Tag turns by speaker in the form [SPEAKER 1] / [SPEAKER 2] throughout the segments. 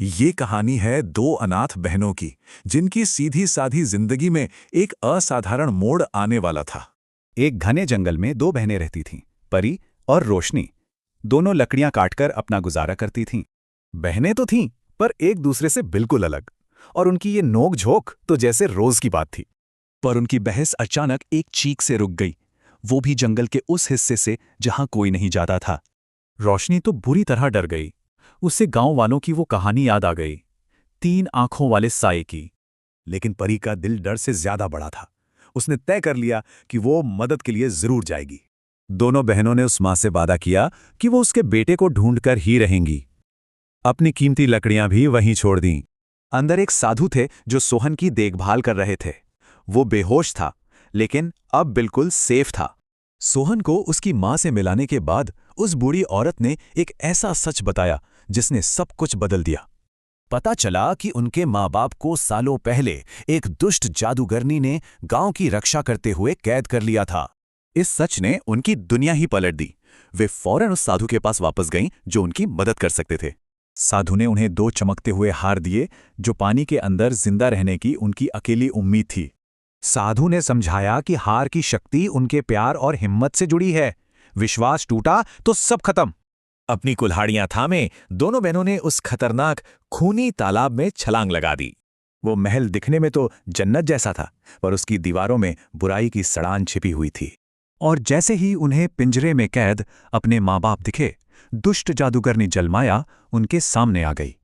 [SPEAKER 1] ये कहानी है दो अनाथ बहनों की, जिनकी सीधी साधी जिंदगी में एक असाधारण मोड़ आने वाला था।
[SPEAKER 2] एक घने जंगल में दो बहनें रहती थीं, परी और रोशनी। दोनों लकड़ियां काटकर अपना गुजारा करती थीं। बहनें तो थीं, पर एक दूसरे से बिल्कुल अलग, और उनकी ये नोक-झोंक तो जैसे रोज की बात थी।
[SPEAKER 3] पर उनकी बहस अचानक एक चीख से रुक गई, वो भी जंगल के उस हिस्से से जहां कोई नहीं जाता था।
[SPEAKER 2] रोशनी तो बुरी तरह डर गई। उससे गांव वालों की वो कहानी याद आ गई, 3 आंखों वाले साए की। लेकिन परी का दिल डर से ज्यादा बड़ा था। उसने तय कर लिया कि वो मदद के लिए जरूर जाएगी। दोनों बहनों ने उस मां से वादा किया कि वो उसके बेटे को ढूंढकर ही रहेंगी। अपनी कीमती लकड़ियां भी वहीं छोड़ दीं। अंदर एक साधु थे जो सोहन की देखभाल कर रहे थे। वो बेहोश था, लेकिन अब बिल्कुल सेफ था। सोहन को उसकी मां से मिलाने के बाद उस बूढ़ी औरत ने एक ऐसा सच बताया जिसने सब कुछ बदल दिया। पता चला कि उनके माँ बाप को सालों पहले एक दुष्ट जादूगरनी ने गांव की रक्षा करते हुए कैद कर लिया था। इस सच ने उनकी दुनिया ही पलट दी। वे फौरन उस साधु के पास वापस गईं जो उनकी मदद कर सकते थे। साधु ने उन्हें 2 चमकते हुए हार दिए, जो पानी के अंदर जिंदा रहने की उनकी अकेली उम्मीद थी। साधु ने समझाया कि हार की शक्ति उनके प्यार और हिम्मत से जुड़ी है। विश्वास टूटा तो सब खत्म। अपनी कुल्हाड़ियां थामे दोनों बहनों ने उस खतरनाक खूनी तालाब में छलांग लगा दी। वो महल दिखने में तो जन्नत जैसा था, पर उसकी दीवारों में बुराई की सड़ान छिपी हुई थी। और जैसे ही उन्हें पिंजरे में कैद अपने माँ बाप दिखे, दुष्ट जादूगरनी जलमाया उनके सामने आ गई।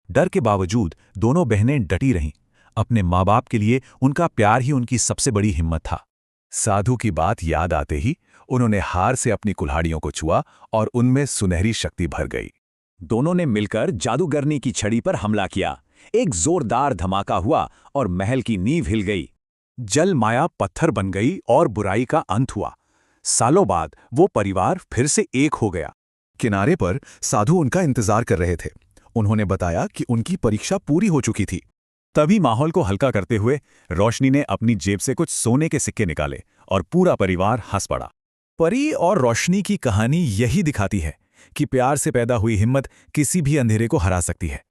[SPEAKER 2] डर के बावजूद दोनों बहनें डटी रहीं। अपने माँ बाप के लिए उनका प्यार ही उनकी सबसे बड़ी हिम्मत था। साधु की बात याद आते ही उन्होंने हार से अपनी कुल्हाड़ियों को छुआ और उनमें सुनहरी शक्ति भर गई। दोनों ने मिलकर जादूगरनी की छड़ी पर हमला किया। एक जोरदार धमाका हुआ और महल की नींव हिल गई। जल माया पत्थर बन गई और बुराई का अंत हुआ। सालों बाद वो परिवार फिर से एक हो गया। किनारे पर साधु उनका इंतजार कर रहे थे। उन्होंने बताया कि उनकी परीक्षा पूरी हो चुकी थी। तभी माहौल को हल्का करते हुए रोशनी ने अपनी जेब से कुछ सोने के सिक्के निकाले और पूरा परिवार हंस पड़ा। परी और रोशनी की कहानी यही दिखाती है कि प्यार से पैदा हुई हिम्मत किसी भी अंधेरे को हरा सकती है।